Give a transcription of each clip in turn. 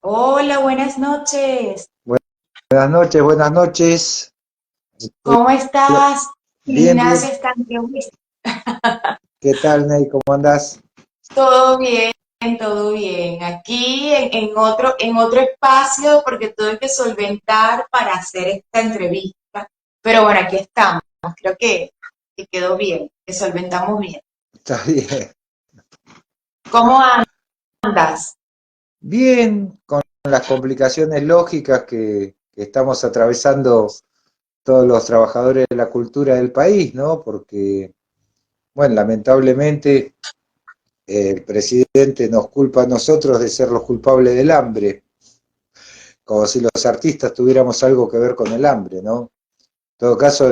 Hola, buenas noches. Buenas noches, buenas noches. ¿Cómo estás? Bien, Ignacio bien. Estanquevis. ¿Qué tal, Ney? ¿Cómo andás? Todo bien, todo bien. Aquí en otro espacio porque tuve que solventar para hacer esta entrevista. Pero bueno, aquí estamos. Creo que quedó bien, que solventamos bien. Está bien. ¿Cómo andas? Bien, con las complicaciones lógicas que estamos atravesando todos los trabajadores de la cultura del país, ¿no? Porque, bueno, lamentablemente el presidente nos culpa a nosotros de ser los culpables del hambre, como si los artistas tuviéramos algo que ver con el hambre, ¿no? En todo caso,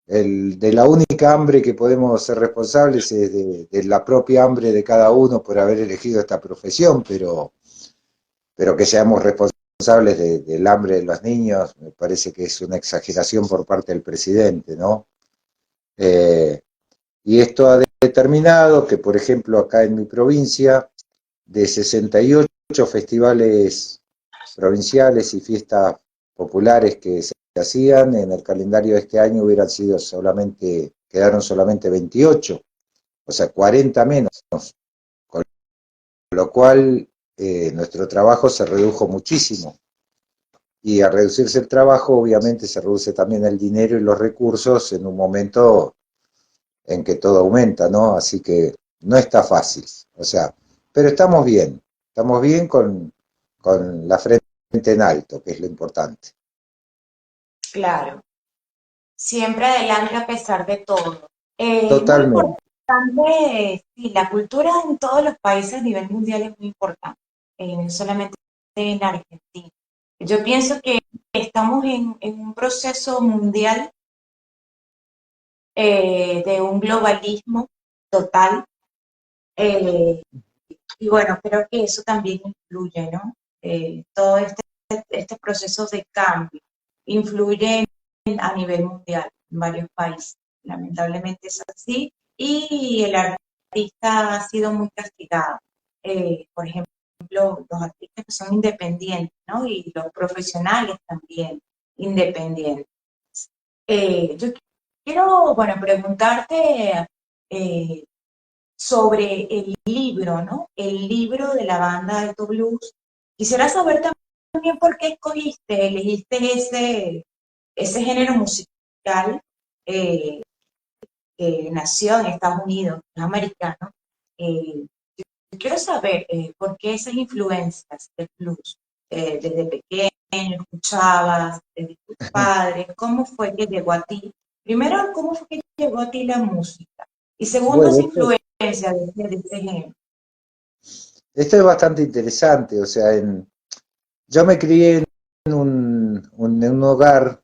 de la única hambre que podemos ser responsables es de la propia hambre de cada uno por haber elegido esta profesión, pero que seamos responsables del hambre de los niños, me parece que es una exageración por parte del presidente, ¿no? Eh, y esto ha determinado que, por ejemplo, acá en mi provincia, de 68 festivales provinciales y fiestas populares que se hacían, en el calendario de este año quedaron solamente 28, o sea, 40 menos, con lo cual nuestro trabajo se redujo muchísimo. Y al reducirse el trabajo, obviamente se reduce también el dinero y los recursos en un momento en que todo aumenta, ¿no? Así que no está fácil, o sea, pero estamos bien con la frente en alto, que es lo importante. Claro, siempre adelante a pesar de todo. Muy Totalmente. importante, sí, la cultura en todos los países a nivel mundial es muy importante, no solamente en Argentina. Yo pienso que estamos en un proceso mundial de un globalismo total, eh, y bueno, creo que eso también influye, ¿no? Todo este proceso de cambio influye a nivel mundial en varios países. Lamentablemente es así. Y el artista ha sido muy castigado. Por ejemplo, los artistas que son independientes, ¿no? Y los profesionales también independientes. Yo quiero, bueno, preguntarte sobre el libro, ¿no? El libro de la banda Alto Blues. Quisiera saber también por qué elegiste ese género musical eh, que nació en Estados Unidos, es americano. Eh, yo quiero saber por qué esas influencias del blues. Desde pequeño escuchabas, desde tus padres, ¿cómo fue que llegó a ti? Primero, ¿cómo fue que llegó a ti la música? Y segundo, Bueno, esa influencia de ese género. esto es bastante interesante, o sea, yo me crié en un hogar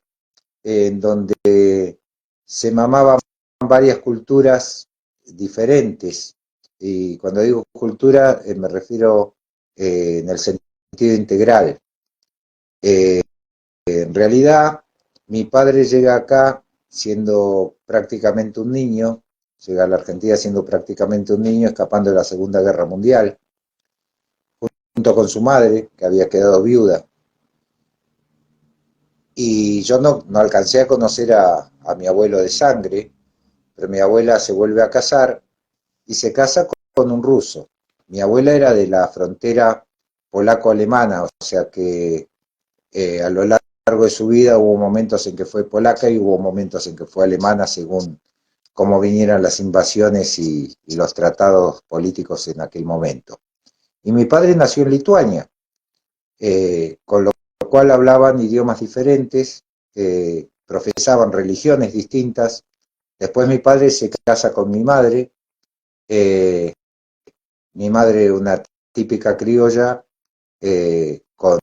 en donde se mamaban varias culturas diferentes. Y cuando digo cultura, me refiero en el sentido integral. En realidad, mi padre llega acá siendo prácticamente un niño, llega a la Argentina siendo prácticamente un niño, escapando de la Segunda Guerra Mundial, junto con su madre, que había quedado viuda. Y yo no alcancé a conocer a mi abuelo de sangre, pero mi abuela se vuelve a casar y se casa con un ruso. Mi abuela era de la frontera polaco-alemana, o sea que a lo largo de su vida hubo momentos en que fue polaca y hubo momentos en que fue alemana según cómo vinieran las invasiones y los tratados políticos en aquel momento. Y mi padre nació en Lituania, con lo cual hablaban idiomas diferentes, profesaban religiones distintas. Después mi padre se casa con mi madre una típica criolla, con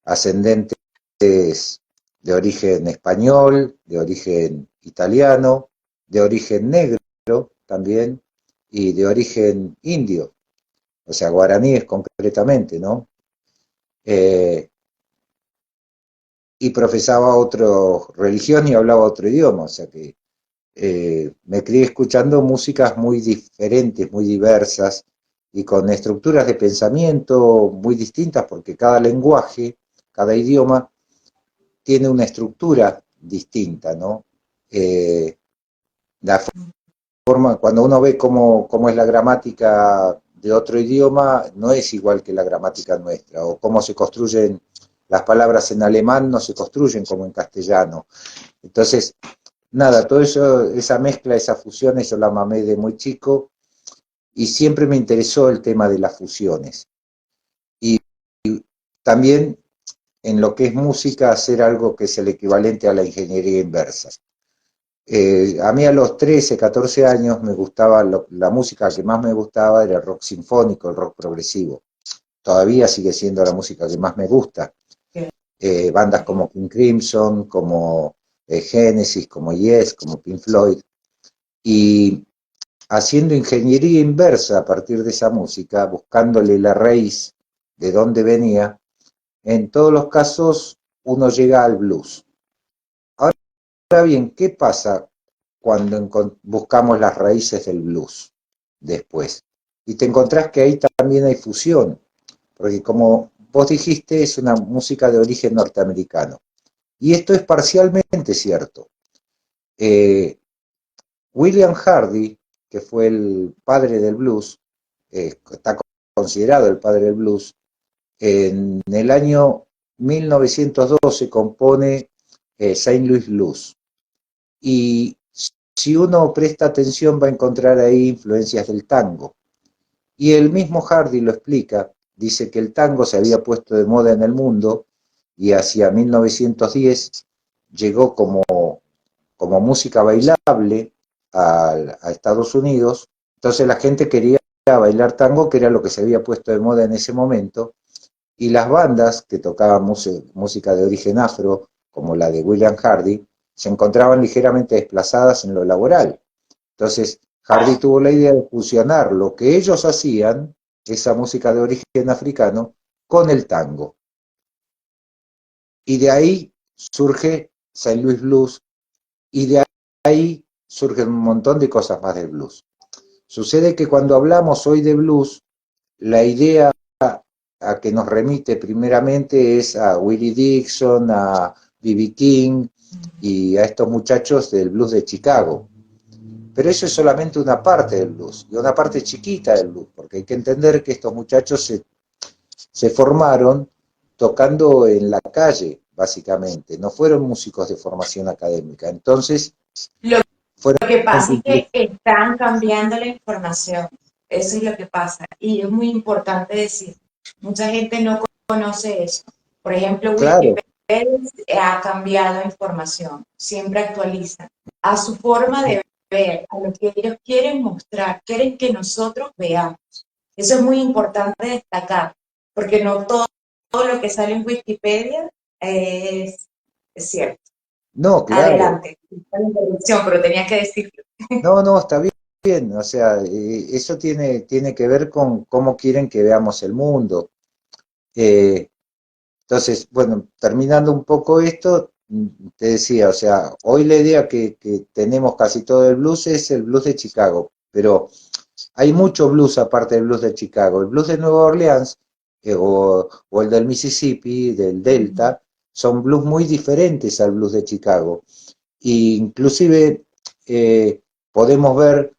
ascendentes de origen español, de origen italiano, de origen negro también, y de origen indio, o sea, guaraníes concretamente, ¿no? Eh, y profesaba otra religión y hablaba otro idioma, o sea que me crié escuchando músicas muy diferentes, muy diversas, y con estructuras de pensamiento muy distintas, porque cada lenguaje, cada idioma, tiene una estructura distinta, ¿no? La forma, cuando uno ve cómo es la gramática de otro idioma, no es igual que la gramática nuestra, o cómo se construyen las palabras en alemán, no se construyen como en castellano. Entonces, nada, todo eso, esa mezcla, esa fusión, eso la mamé de muy chico, y siempre me interesó el tema de las fusiones. Y también en lo que es música, hacer algo que es el equivalente a la ingeniería inversa. A mí a los 13, 14 años me gustaba, la música que más me gustaba era el rock sinfónico, el rock progresivo. Todavía sigue siendo la música que más me gusta. Bandas como King Crimson, como Genesis, como Yes, como Pink Floyd. Y haciendo ingeniería inversa a partir de esa música, buscándole la raíz de dónde venía, en todos los casos uno llega al blues. Ahora bien, ¿qué pasa cuando buscamos las raíces del blues después? Y te encontrás que ahí también hay fusión, porque como vos dijiste, es una música de origen norteamericano. Y esto es parcialmente cierto. William Hardy, que fue el padre del blues, está considerado el padre del blues, en el año 1912 compone Saint Louis Blues. Y si uno presta atención va a encontrar ahí influencias del tango. Y el mismo Hardy lo explica, dice que el tango se había puesto de moda en el mundo y hacia 1910 llegó como música bailable a Estados Unidos. Entonces la gente quería bailar tango, que era lo que se había puesto de moda en ese momento, y las bandas que tocaban música de origen afro, como la de William Hardy, se encontraban ligeramente desplazadas en lo laboral. Entonces, Hardy tuvo la idea de fusionar lo que ellos hacían, esa música de origen africano, con el tango. Y de ahí surge Saint Louis Blues, y de ahí surgen un montón de cosas más del blues. Sucede que cuando hablamos hoy de blues, la idea a que nos remite primeramente es a Willie Dixon, a B.B. King y a estos muchachos del blues de Chicago. Pero eso es solamente una parte del blues, y una parte chiquita del blues, porque hay que entender que estos muchachos se formaron tocando en la calle, básicamente, no fueron músicos de formación académica. Entonces, Lo fueron... que pasa es que están cambiando la información, eso es lo que pasa, y es muy importante decir, mucha gente no conoce eso. Por ejemplo, Claro. Wikipedia ha cambiado información, siempre actualiza a su forma de ver, a lo que ellos quieren mostrar, quieren que nosotros veamos. Eso es muy importante destacar, porque no todo lo que sale en Wikipedia es cierto. No, claro. Adelante, pero tenía que decirlo. No, está bien. O sea, eso tiene que ver con cómo quieren que veamos el mundo. Eh, entonces, bueno, terminando un poco esto, te decía, o sea, hoy la idea que tenemos casi todo el blues es el blues de Chicago, pero hay mucho blues aparte del blues de Chicago. El blues de Nueva Orleans o el del Mississippi, del Delta, son blues muy diferentes al blues de Chicago. E inclusive podemos ver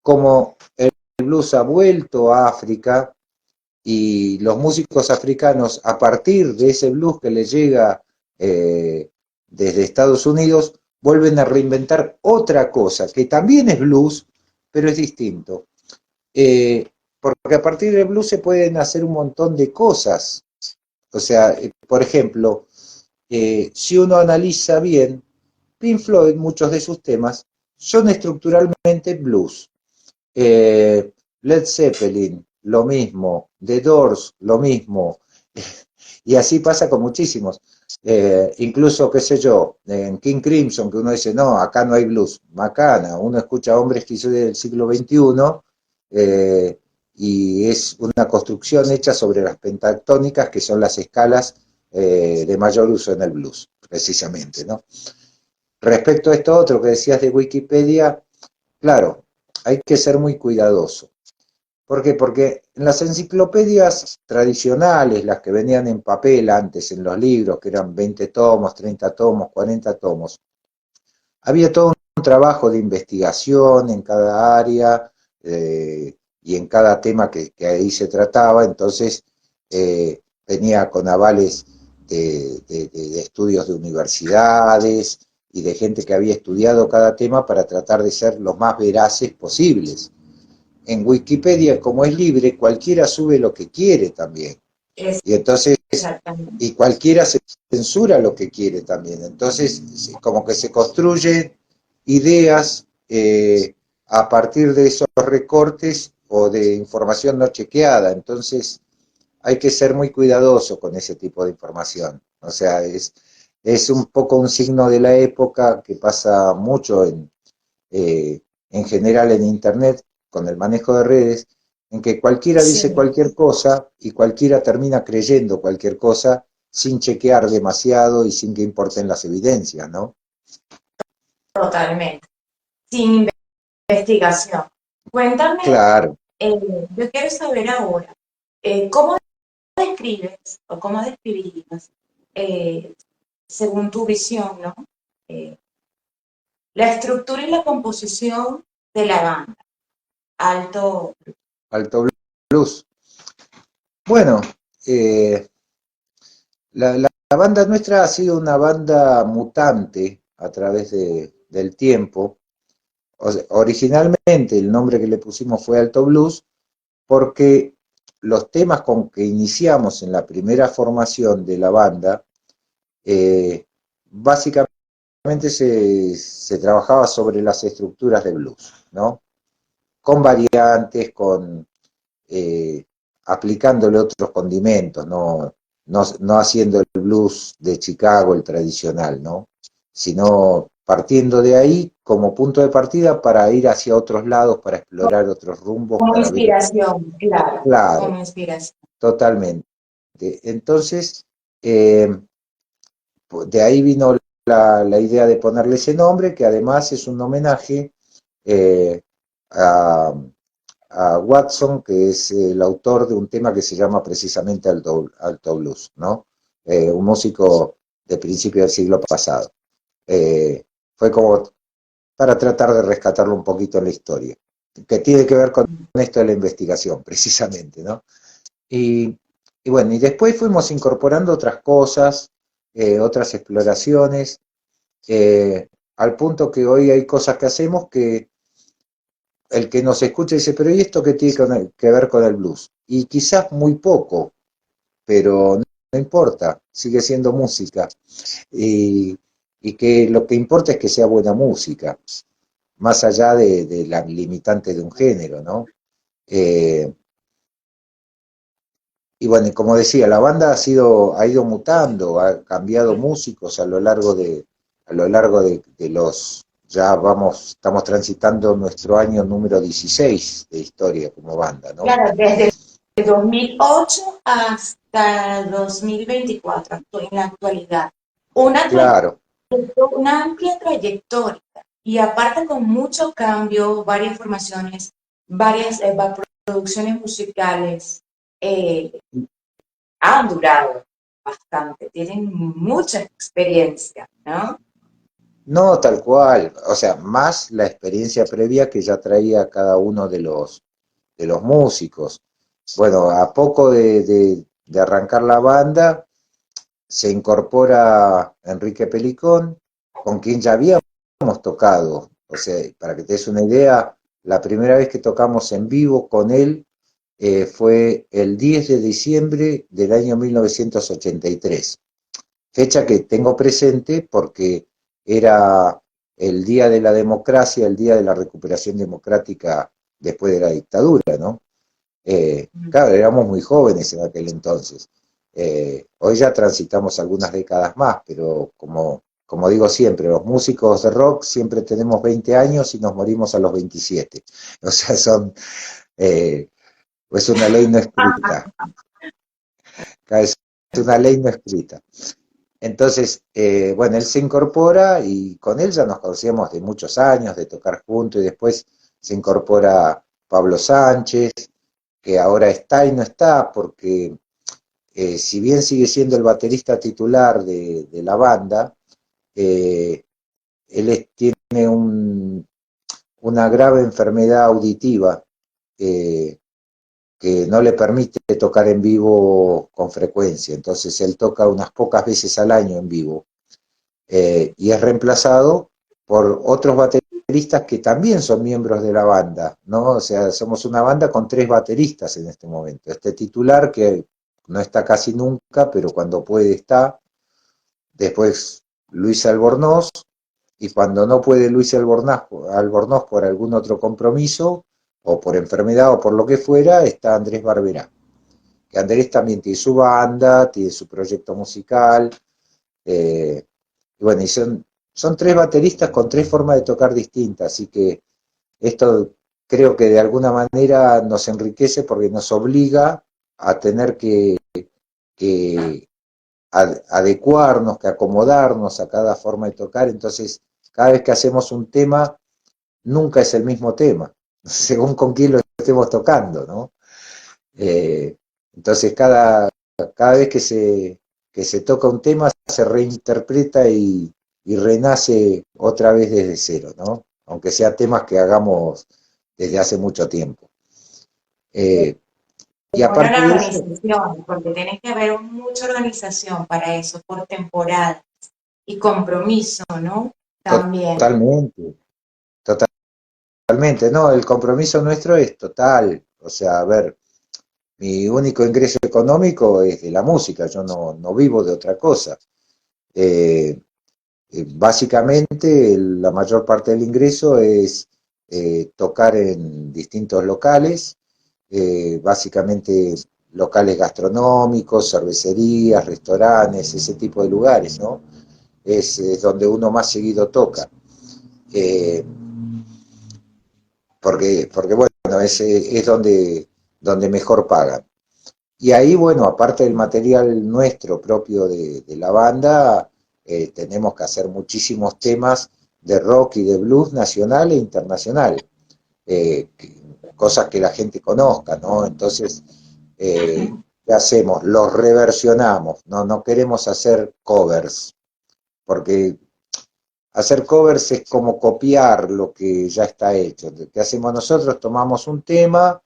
cómo el blues ha vuelto a África, y los músicos africanos, a partir de ese blues que les llega desde Estados Unidos, vuelven a reinventar otra cosa, que también es blues, pero es distinto. Porque a partir del blues se pueden hacer un montón de cosas. O sea, por ejemplo, si uno analiza bien, Pink Floyd, muchos de sus temas son estructuralmente blues. Led Zeppelin, lo mismo. The Doors, lo mismo. Y así pasa con muchísimos. Incluso, qué sé yo, en King Crimson, que uno dice, no, acá no hay blues. Macana, uno escucha hombres que son del siglo XXI, y es una construcción hecha sobre las pentatónicas, que son las escalas de mayor uso en el blues, precisamente, ¿no? Respecto a esto otro que decías de Wikipedia, claro, hay que ser muy cuidadoso, ¿Por qué? Porque en las enciclopedias tradicionales, las que venían en papel antes, en los libros, que eran 20 tomos, 30 tomos, 40 tomos, había todo un trabajo de investigación en cada área y en cada tema que ahí se trataba, entonces venía con avales de estudios de universidades y de gente que había estudiado cada tema para tratar de ser los más veraces posibles. En Wikipedia, como es libre, cualquiera sube lo que quiere también. Y entonces, Exactamente. y cualquiera se censura lo que quiere también. Entonces, como que se construyen ideas a partir de esos recortes o de información no chequeada. Entonces, hay que ser muy cuidadoso con ese tipo de información. O sea, es un poco un signo de la época que pasa mucho en general en Internet con el manejo de redes, en que cualquiera dice Sí, cualquier cosa y cualquiera termina creyendo cualquier cosa sin chequear demasiado y sin que importen las evidencias, ¿no? totalmente. Sin investigación. Cuéntame, Claro. yo quiero saber ahora, ¿cómo describes o cómo describirías, eh, según tu visión, ¿no? Eh, la estructura y la composición de la banda, alto. Alto Blues. Bueno, eh, la banda nuestra ha sido una banda mutante a través del tiempo. O sea, originalmente el nombre que le pusimos fue Alto Blues porque los temas con que iniciamos en la primera formación de la banda, básicamente se trabajaba sobre las estructuras de blues, ¿no? Con variantes, eh, aplicándole otros condimentos, no haciendo el blues de Chicago, el tradicional, ¿no? Sino partiendo de ahí como punto de partida para ir hacia otros lados, para explorar otros rumbos, Como para ver. inspiración, claro, Claro, como inspiración. totalmente. Entonces, eh, de ahí vino la idea de ponerle ese nombre, que además es un homenaje eh, a, a Watson, que es el autor de un tema que se llama precisamente Alto Blues, ¿no? Un músico de principio del siglo pasado. Fue como para tratar de rescatarlo un poquito en la historia, que tiene que ver con esto de la investigación, precisamente, ¿no? Y, y bueno, y después fuimos incorporando otras cosas, otras exploraciones, al punto que hoy hay cosas que hacemos que el que nos escucha dice, pero ¿y esto qué tiene que ver con el blues? Y quizás muy poco, pero no importa, sigue siendo música. Y, y que lo que importa es que sea buena música, más allá de la limitante de un género, ¿no? Eh, y bueno, y como decía, la banda ha ido mutando, ha cambiado músicos a lo largo de los, ya vamos, estamos transitando nuestro año número 16 de historia como banda, ¿no? Claro, desde el 2008 hasta 2024, en la actualidad. Una, Claro, una amplia trayectoria y aparte con mucho cambio, varias formaciones, varias producciones musicales, eh, han durado bastante, tienen mucha experiencia, ¿no? no tal cual, o sea, más la experiencia previa que ya traía cada uno de los músicos. Bueno, a poco de arrancar la banda, se incorpora Enrique Pelicón, con quien ya habíamos tocado. O sea, para que te des una idea, la primera vez que tocamos en vivo con él fue el 10 de diciembre del año 1983, fecha que tengo presente porque era el día de la democracia, el día de la recuperación democrática después de la dictadura, ¿no? Claro, éramos muy jóvenes en aquel entonces. Hoy ya transitamos algunas décadas más, pero como digo siempre, los músicos de rock siempre tenemos 20 años y nos morimos a los 27. O sea, eh, es una ley no escrita. Es una ley no escrita. Entonces, bueno, él se incorpora y con él ya nos conocíamos de muchos años, de tocar juntos, y después se incorpora Pablo Sánchez, que ahora está y no está, porque si bien sigue siendo el baterista titular de la banda, eh, tiene una grave enfermedad auditiva eh, que no le permite tocar en vivo con frecuencia. Entonces él toca unas pocas veces al año en vivo y es reemplazado por otros bateristas que también son miembros de la banda, ¿no? O sea, somos una banda con 3 bateristas en este momento. Este titular que no está casi nunca, pero cuando puede está. Después Luis Albornoz, y cuando no puede Luis Albornoz por algún otro compromiso, o por enfermedad o por lo que fuera, está Andrés Barberá. Que Andrés también tiene su banda, tiene su proyecto musical, y bueno, son 3 bateristas con 3 formas de tocar distintas, así que esto creo que de alguna manera nos enriquece porque nos obliga a tener que adecuarnos, que acomodarnos a cada forma de tocar. Entonces, cada vez que hacemos un tema, nunca es el mismo tema, según con quién lo estemos tocando, ¿no? Eh, entonces, cada vez que se toca un tema, se reinterpreta y renace otra vez desde cero, ¿no? Aunque sea temas que hagamos desde hace mucho tiempo. Eh, y Bueno, aparte la de eso, organización, porque tiene que haber mucha organización para eso, por temporada y compromiso, ¿no? También. totalmente, totalmente, no, el compromiso nuestro es total, o sea, a ver, mi único ingreso económico es de la música, yo no vivo de otra cosa. Eh, Básicamente, la mayor parte del ingreso es tocar en distintos locales, básicamente locales gastronómicos, cervecerías, restaurantes, ese tipo de lugares, ¿no? Es donde uno más seguido toca. Eh, porque bueno, es donde mejor pagan. Y ahí, bueno, aparte del material nuestro propio de la banda, tenemos que hacer muchísimos temas de rock y de blues nacional e internacional, cosas que la gente conozca, ¿no? Entonces, ¿qué hacemos? Los reversionamos, ¿no? No queremos hacer covers, porque hacer covers es como copiar lo que ya está hecho. ¿Qué hacemos nosotros? Tomamos un tema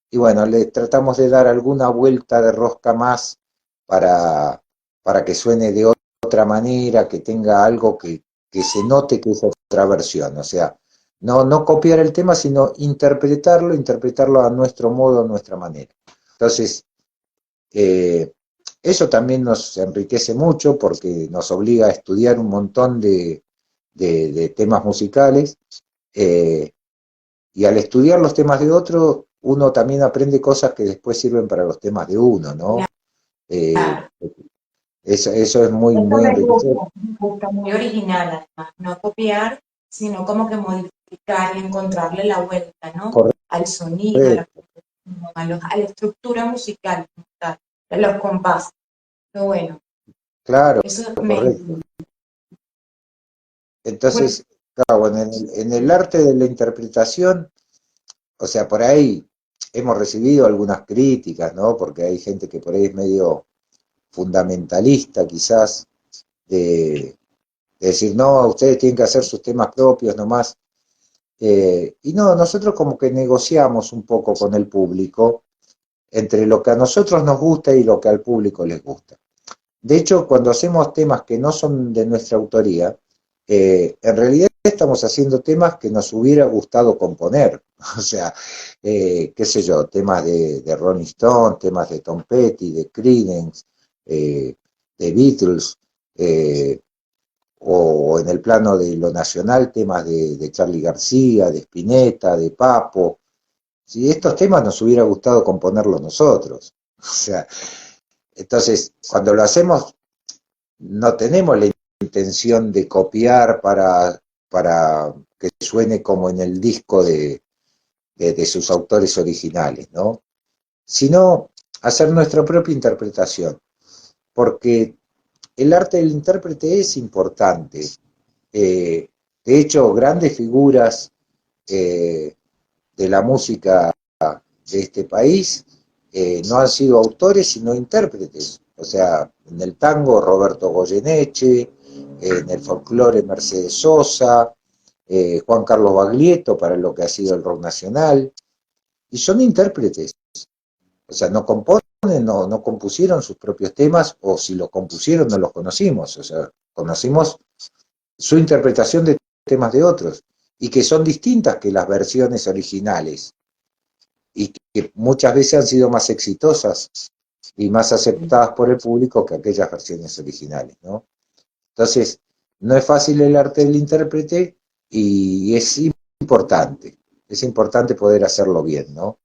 y bueno, le tratamos de dar alguna vuelta de rosca más para, para que suene de otra manera, que tenga algo que se note que es otra versión. O sea, no copiar el tema, sino interpretarlo a nuestro modo, a nuestra manera. Entonces, eh, eso también nos enriquece mucho porque nos obliga a estudiar un montón de temas musicales. eh, y al estudiar los temas de otro, uno también aprende cosas que después sirven para los temas de uno, ¿no? Eh, Claro. eso es muy, Esto muy enriquecedor. me gusta, muy original, además, no copiar, sino como que modificar y encontrarle la vuelta, ¿no? Al sonido, Correcto, a la estructura musical, como tal, de los compases. Pero bueno, claro, eso me... correcto. Bueno, Entonces, claro, bueno, en el arte de la interpretación, o sea, por ahí hemos recibido algunas críticas, ¿no? Porque hay gente que por ahí es medio fundamentalista, quizás, de decir, no, ustedes tienen que hacer sus temas propios nomás. Y no, nosotros como que negociamos un poco con el público entre lo que a nosotros nos gusta y lo que al público les gusta. De hecho, cuando hacemos temas que no son de nuestra autoría, en realidad estamos haciendo temas que nos hubiera gustado componer. O sea, qué sé yo, temas de Rolling Stone, temas de Tom Petty, de Creedence, de Beatles, eh, o en el plano de lo nacional, temas de Charly García, de Spinetta, de Papo. Si estos temas nos hubiera gustado componerlos nosotros. O sea, entonces, cuando lo hacemos, no tenemos la intención de copiar para que suene como en el disco de sus autores originales, ¿no? Sino hacer nuestra propia interpretación, porque el arte del intérprete es importante. De hecho, grandes figuras de la música de este país no han sido autores sino intérpretes. O sea, en el tango Roberto Goyeneche, en el folclore Mercedes Sosa, Juan Carlos Baglietto para lo que ha sido el rock nacional, y son intérpretes. O sea, no componen, no compusieron sus propios temas, o si los compusieron no los conocimos. O sea, conocimos su interpretación de temas de otros, y que son distintas que las versiones originales, y que muchas veces han sido más exitosas y más aceptadas por el público que aquellas versiones originales, ¿no? Entonces, no es fácil el arte del intérprete y es importante poder hacerlo bien, ¿no?